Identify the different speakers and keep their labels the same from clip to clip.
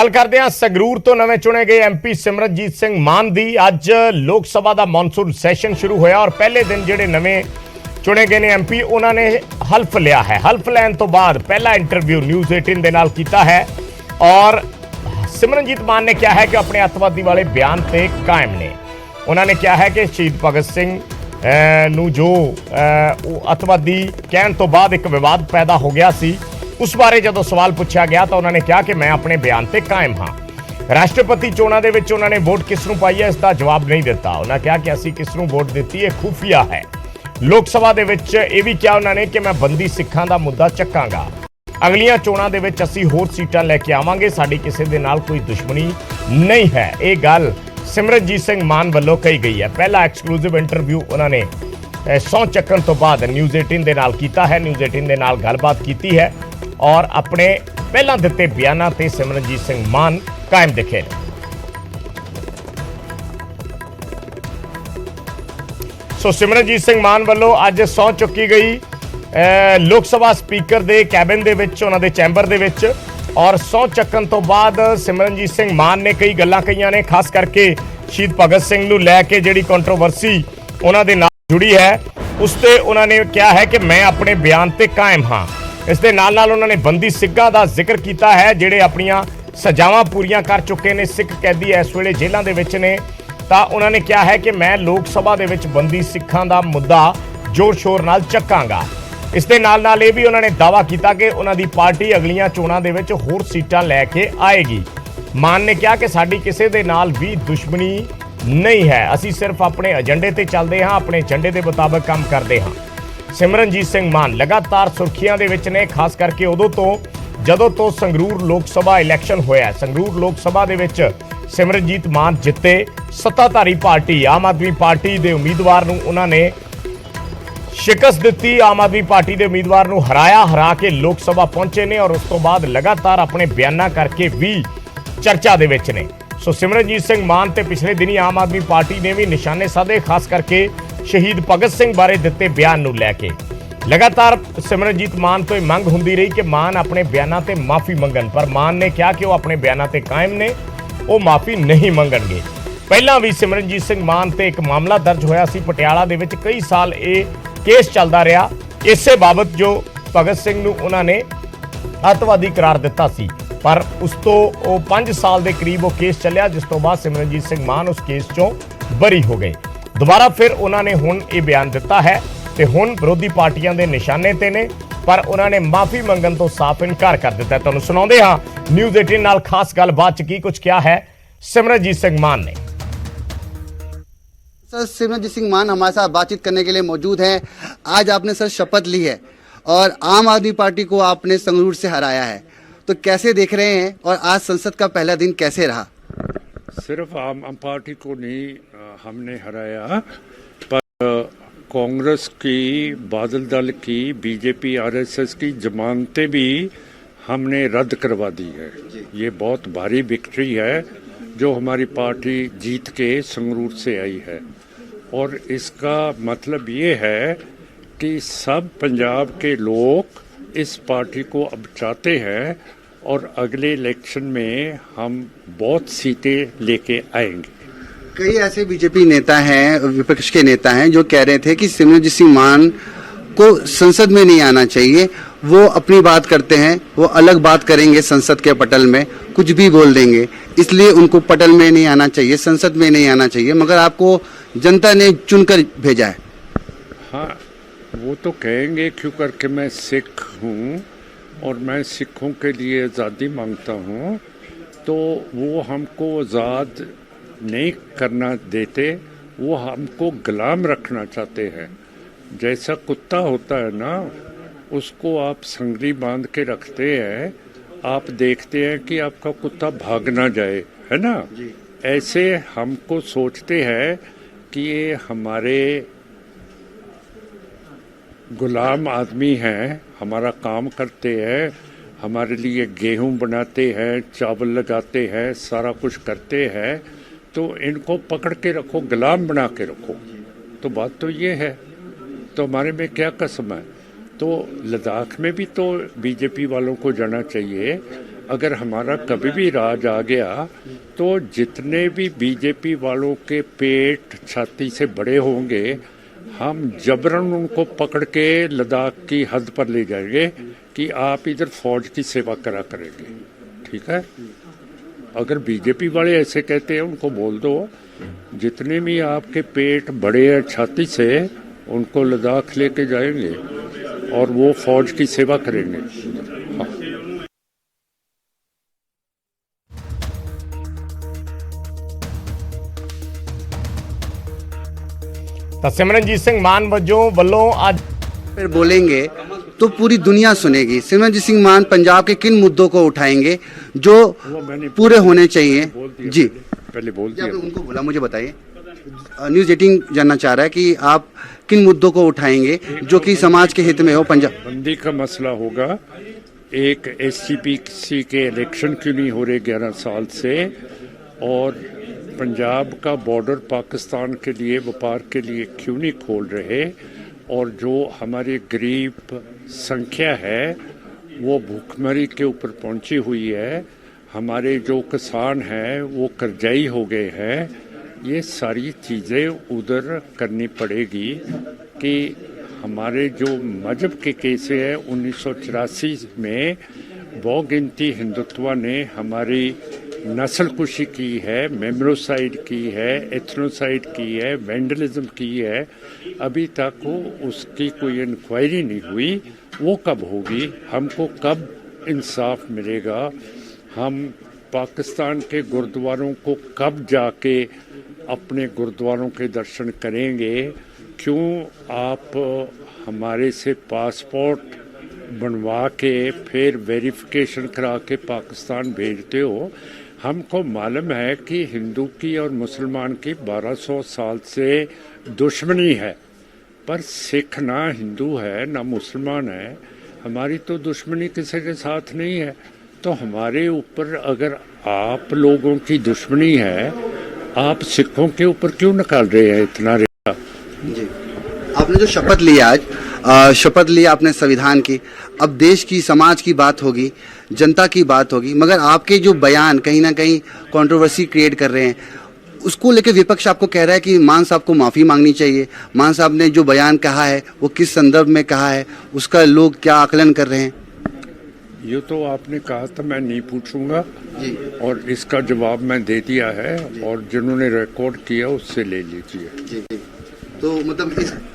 Speaker 1: गल करते हैं संगरूर तो नवे चुने गए एमपी सिमरनजीत सिंह मान दी। अज लोक सभा का मॉनसून सैशन शुरू होया और पहले दिन जिहड़े नवे चुने गए ने एमपी उन्होंने हल्फ लिया है। हल्फ लैन तो बाद पहला इंटरव्यू न्यूज़ 18 के नाल कीता है और सिमरनजीत मान ने कहा है कि अपने अतवादी वाले बयान से कायम ने। उन्होंने कहा है कि शहीद भगत सिंह नूं जो अतवादी कहने तो बाद एक विवाद पैदा हो गया सी, उस बारे जदों सवाल पूछा गया तो उन्होंने कहा कि मैं अपने बयान से कायम हाँ। राष्ट्रपति चोणां दे विच उन्होंने वोट किसनूं पाई है इसका जवाब नहीं दिता। उन्होंने कहा कि असीं किसनूं वोट दी है खुफिया है। लोक सभा दे विच यह भी कहा उन्होंने कि मैं बंदी सिखां दा मुद्दा चकांगा। अगलियां चोणां दे विच असीं होर सीटां लैके आवांगे, साडी किसी दे नाल कोई दुश्मनी नहीं है। ये गल सिमरनजीत सिंह मान वालों कही गई है। पहला एक्सक्लूसिव इंटरव्यू उन्होंने सौं चक्कण तो बाद न्यूज़ 18 के नाल कीता है। न्यूज़ 18 के नाल गलबात की है और अपने पहला दिते बयानों ते सिमरनजीत सिंह मान कायम दिखे। सो सिमरनजीत सिंह मान वालों अज सौं चुकी गई लोक सभा स्पीकर के कैबिन दे विच, उन्हां दे चैंबर दे विच। और सौं चक्कण तो बाद सिमरनजीत सिंह मान ने कई गल्लां कहीआं ने, खास करके शहीद भगत सिंह नूं लैके जिहड़ी कंट्रोवर्सी उन्हां दे नाल जुड़ी है उस ते उन्होंने कहा है कि मैं अपने बयान ते कायम हाँ। इस दे नाल नाल उन्होंने बंदी सिखां दा जिक्र किया है जिहड़े अपनियां सजावां पूरियां कर चुके ने। सिख कैदी इस वेले जेलों के विच ने, तां उन्होंने कहा है कि मैं लोक सभा दे विच बंदी सिखां दा मुद्दा जोर शोर नाल चकांगा। इस दे नाल नाल ये भी उन्होंने दावा किया कि उन्हां दी पार्टी अगलियां चोणां दे विच होर सीटां लैके आएगी। मान ने कहा कि साडी किसी दे नाल भी दुश्मनी नहीं है, असीं सिर्फ अपने एजेंडे ते चलदे हां, अपने एजेंडे के मुताबिक काम करते हां। सिमरनजीत सिंह मान लगातार सुर्खियां दे विच ने, खास करके उदों तो जदों तो संगरूर लोक सभा इलैक्शन होया। संगरूर लोक सभा दे विच सिमरनजीत मान जिते, सत्ताधारी पार्टी आम आदमी पार्टी के उम्मीदवार नूं उन्होंने शिकस्त दी। आम आदमी पार्टी के उम्मीदवार नूं हरा के लोक सभा पहुंचे ने और उस तो बाद लगातार अपने बयाना करके भी चर्चा दे विच ने। सो सिमरनजीत सिंह मान ते पिछले दिनी आम आदमी पार्टी ने भी निशाने साधे, खास करके शहीद भगत सिंह बारे दिते बयान नूं लैके। लगातार सिमरनजीत मान तो मंग हुंदी रही कि मान अपने बयानों ते माफ़ी मंगन, पर मान ने कहा कि वो अपने बयानों ते कायम ने, वो माफ़ी नहीं मंगणगे। पहला भी सिमरनजीत सिंह मान ते एक मामला दर्ज होया सी पटियाला दे विच, कई साल ये केस चलता रहा इसे बाबत जो भगत सिंह नूं उन्होंने अतवादी करार दिता सी, पर उस तो 5 साल के करीब वो केस चलिया, जिस तो बाद सिमरनजीत सिंह मान उस केस चों बरी हो गए। दोबारा फिर उन्होंने हुण ये बयान दिता है तो हुण विरोधी पार्टियां के निशाने ते ने, पर उन्होंने माफ़ी मंगन तो साफ इनकार कर दिता है। तुहानूं सुणाउंदे हां न्यूज़ 18 नाल खास गलबात च की कुछ क्या है सिमरनजीत सिंह मान ने।
Speaker 2: सर, सिमरनजीत सिंह मान हमारे साथ बातचीत करने के लिए मौजूद हैं। आज आपने सर शपथ ली है और आम आदमी पार्टी को आपने संगरूर से हराया है, तो कैसे देख रहे हैं और आज संसद का पहला दिन कैसे रहा?
Speaker 3: सिर्फ आम पार्टी को नहीं हमने हराया, पर कांग्रेस की, बादल दल की, बीजेपी आरएसएस की जमानतें भी हमने रद्द करवा दी है। ये बहुत भारी विक्ट्री है जो हमारी पार्टी जीत के संगरूर से आई है। और इसका मतलब ये है कि सब पंजाब के लोग इस पार्टी को अब चाहते हैं और अगले इलेक्शन में हम बहुत सीटें लेके आएंगे।
Speaker 2: कई ऐसे बीजेपी नेता हैं, विपक्ष के नेता हैं, जो कह रहे थे कि सिमरनजीत सिंह मान को संसद में नहीं आना चाहिए। वो अपनी बात करते हैं, वो अलग बात करेंगे संसद के पटल में, कुछ भी बोल देंगे, इसलिए उनको पटल में नहीं आना चाहिए, संसद में नहीं आना चाहिए, मगर आपको जनता ने चुनकर भेजा है। हाँ,
Speaker 3: वो तो कहेंगे क्यों करके मैं सिख हूँ और मैं सिखों के लिए आज़ादी मांगता हूँ, तो वो हमको आज़ाद नहीं करना देते, वो हमको गुलाम रखना चाहते हैं। जैसा कुत्ता होता है ना, उसको आप संगली बांध के रखते हैं, आप देखते हैं कि आपका कुत्ता भाग ना जाए, है ना। ऐसे हमको सोचते हैं कि ये हमारे गुलाम आदमी हैं, हमारा काम करते हैं, हमारे लिए गेहूं बनाते हैं, चावल लगाते हैं, सारा कुछ करते हैं, तो इनको पकड़ के रखो, गुलाम बना के रखो। तो बात तो ये है, तो हमारे में क्या कसम है। तो लद्दाख में भी तो बीजेपी वालों को जाना चाहिए। अगर हमारा कभी भी राज आ गया तो जितने भी बीजेपी वालों के पेट छाती से बड़े होंगे हम जबरन उनको पकड़ के लद्दाख की हद पर ले जाएंगे कि आप इधर फौज की सेवा करा करेंगे। ठीक है, अगर बीजेपी वाले ऐसे कहते हैं उनको बोल दो जितने भी आपके पेट बड़े हैं छाती से उनको लद्दाख लेके जाएंगे और वो फौज की सेवा करेंगे। हाँ।
Speaker 1: ਤਾਂ ਸਿਮਰਨਜੀਤ ਸਿੰਘ ਮਾਨ ਵੱਲੋਂ ਅੱਜ
Speaker 2: फिर बोलेंगे तो पूरी दुनिया सुनेगी। सिमरनजीत सिंह मान पंजाब के किन मुद्दों को उठाएंगे जो पूरे होने चाहिए? जी
Speaker 3: पहले बोल दिया,
Speaker 2: उनको बोला, मुझे बताइए। न्यूज़ 18 जानना चाह रहा है कि आप किन मुद्दों को उठाएंगे जो कि समाज के हित में हो। पंजाब
Speaker 3: बंदी का मसला होगा, एक SGPC के इलेक्शन क्यों नहीं हो रहे 11 साल से, और पंजाब का बॉर्डर पाकिस्तान के लिए व्यापार के लिए क्यों नहीं खोल रहे, और जो हमारी गरीब संख्या है वो भूखमरी के ऊपर पहुंची हुई है, हमारे जो किसान हैं वो कर्जाई हो गए हैं। ये सारी चीज़ें उधर करनी पड़ेगी कि हमारे जो मजहब के केस हैं 1984 में बहुगिनती हिंदुत्व ने हमारी नस्ल कुशी की है, मेमरोसाइड की है, एथनोसाइड की है, वेंडलिज्म की है, अभी तक उसकी कोई इंक्वायरी नहीं हुई। वो कब होगी? हमको कब इंसाफ मिलेगा? हम पाकिस्तान के गुरुद्वारों को कब जाके अपने गुरुद्वारों के दर्शन करेंगे? क्यों आप हमारे से पासपोर्ट बनवा के फिर वेरिफिकेशन करा के पाकिस्तान भेजते हो? हमको मालूम है कि हिंदू की और मुसलमान की 1200 साल से दुश्मनी है, पर सिख ना हिंदू है ना मुसलमान है, हमारी तो दुश्मनी किसी के साथ नहीं है। तो हमारे ऊपर अगर आप लोगों की दुश्मनी है, आप सिखों के ऊपर क्यों निकाल रहे हैं इतना रेखा?
Speaker 2: जी, आपने जो शपथ ली आज, शपथ ली आपने संविधान की, अब देश की समाज की बात होगी, जनता की बात होगी, मगर आपके जो बयान कहीं ना कहीं कंट्रोवर्सी क्रिएट कर रहे हैं, उसको लेकर विपक्ष आपको कह रहा है कि मान साहब को माफ़ी मांगनी चाहिए। मान साहब ने जो बयान कहा है वो किस संदर्भ में कहा है, उसका लोग क्या आकलन कर रहे हैं?
Speaker 3: ये तो आपने कहा था, मैं नहीं पूछूंगा
Speaker 2: जी,
Speaker 3: और इसका जवाब मैं दे दिया है, और जिन्होंने रिकॉर्ड किया उससे ले लीजिए।
Speaker 2: जी, जी। तो मतलब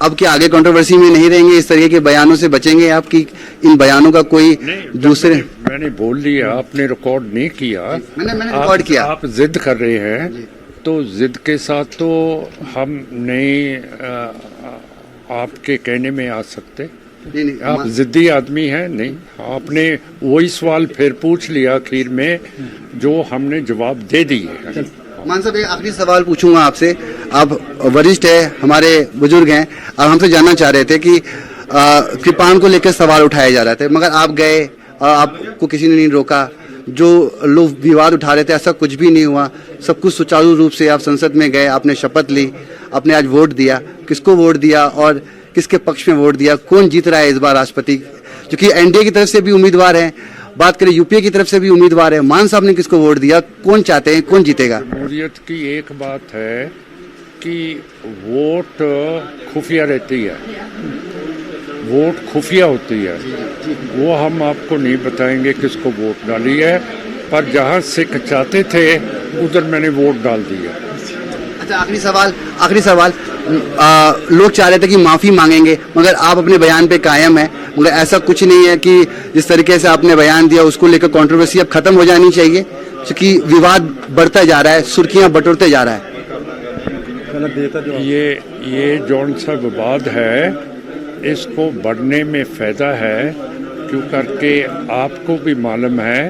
Speaker 2: अब क्या आगे कंट्रोवर्सी में नहीं रहेंगे, इस तरीके के बयानों से बचेंगे आप कि इन बयानों का कोई दूसरे?
Speaker 3: मैंने बोल दिया, आपने रिकॉर्ड नहीं किया,
Speaker 2: मैंने रिकॉर्ड किया।
Speaker 3: आप जिद कर रहे हैं, तो जिद के साथ तो हम नहीं आपके कहने में आ सकते।
Speaker 2: नहीं,
Speaker 3: आप जिद्दी आदमी हैं। नहीं, आपने वही सवाल फिर पूछ लिया आखिर में जो हमने जवाब दे दिए।
Speaker 2: मान साहब एक आखिरी सवाल पूछूंगा आपसे, आप वरिष्ठ है, हमारे बुजुर्ग हैं, आप हमसे जानना चाह रहे थे कि कृपाण को लेकर सवाल उठाए जा रहे थे, मगर आप गए और आपको किसी ने नहीं रोका। जो लोग विवाद उठा रहे थे ऐसा कुछ भी नहीं हुआ, सब कुछ सुचारू रूप से आप संसद में गए, आपने शपथ ली, आपने आज वोट दिया। किसको वोट दिया और किसके पक्ष में वोट दिया? कौन जीत रहा है इस बार राष्ट्रपति? क्योंकि एनडीए की तरफ से भी उम्मीदवार हैं, बात करें यूपीए की तरफ से भी उम्मीदवार है। मान साहब ने किसको वोट दिया? कौन चाहते हैं, कौन जीतेगा?
Speaker 3: जमहूरियत की एक बात है कि वोट खुफिया रहती है, वोट खुफिया होती है, वो हम आपको नहीं बताएंगे किसको वोट डाली है, पर जहाँ सिख चाहते थे उधर मैंने वोट डाल दिया।
Speaker 2: अच्छा, आखिरी सवाल, लोग चाह रहे थे कि माफी मांगेंगे, मगर आप अपने बयान पे कायम है, मगर ऐसा कुछ नहीं है कि जिस तरीके से आपने बयान दिया उसको लेकर कंट्रोवर्सी अब खत्म हो जानी चाहिए, क्योंकि विवाद बढ़ता जा रहा है, सुर्खियां बटोरते जा रहा है।
Speaker 3: ये जौन सा विवाद है, इसको बढ़ने में फायदा है, क्यों करके आपको भी मालूम है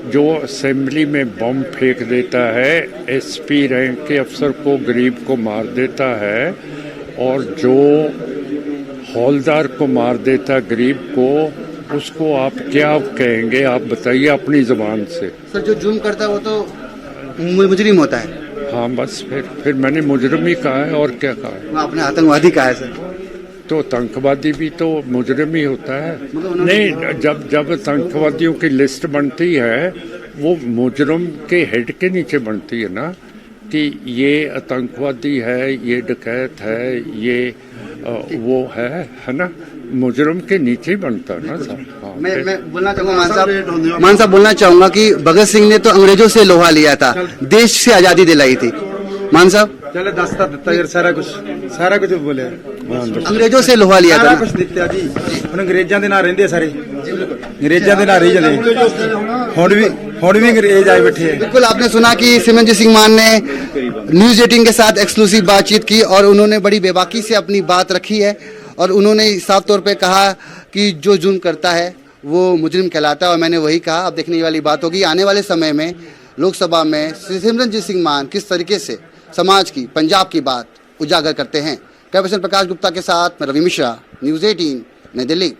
Speaker 3: जो असेंबली में बम फेंक देता है, एसपी रैंक के अफसर को, गरीब को मार देता है, और जो हौलदार को मार देता गरीब को, उसको आप क्या कहेंगे? आप बताइए अपनी जुबान से।
Speaker 2: सर, जो जुर्म करता है वो तो मुजरिम होता है।
Speaker 3: हाँ, बस फिर मैंने मुजरिम ही कहा है, और क्या कहा है?
Speaker 2: आपने आतंकवादी कहा है सर।
Speaker 3: तो आतंकवादी भी तो मुजरिम ही होता है। नहीं, जब आतंकवादियों की लिस्ट बनती है वो मुजरम के हेड के नीचे बनती है ना, कि ये आतंकवादी है, ये डकैत है, ये वो है ना, मुजरम के नीचे ही बनता है ना सर। हाँ,
Speaker 2: मैं बोलना चाहूंगा मान साहब बोलना चाहूंगा कि भगत सिंह ने तो अंग्रेजों से लोहा लिया था, देश से आजादी दिलाई थी। मान साहब
Speaker 4: चले दस्ता ਦਿੱਤਾ ਯਾਰ ਸਾਰਾ ਕੁਝ ਬੋਲਿਆ
Speaker 2: अंग्रेजों से लोहा लिया था
Speaker 4: ਸਾਰਾ
Speaker 2: ना।
Speaker 4: ਕੁਝ ਦਿੱਤਾ ਜੀ। ਹੁਣ ਅੰਗਰੇਜ਼ਾਂ ਦੇ ਨਾਲ ਰਹਿੰਦੇ ਆ ਸਾਰੇ, ਅੰਗਰੇਜ਼ਾਂ ਦੇ ਨਾਲ ਰਹੀ ਜਾਂਦੇ। ਹੁਣ ਵੀ ਅੰਗਰੇਜ਼ ਆਏ बैठे हैं।
Speaker 2: बिल्कुल आपने सुना कि सिमरनजीत सिंह मान ने न्यूज 18 के साथ एक्सक्लूसिव बातचीत की और उन्होंने बड़ी बेबाकी से अपनी बात रखी है और उन्होंने साफ तौर पे कहा कि जो जुर्म करता है वो मुजरिम कहलाता है। और मैंने वही कहा, अब देखने वाली बात होगी आने वाले समय में लोकसभा में सिमरनजीत सिंह मान किस तरीके से समाज की, पंजाब की बात उजागर करते हैं। कैमरा पर्सन प्रकाश गुप्ता के साथ मैं रवि मिश्रा, न्यूज 18 नई दिल्ली।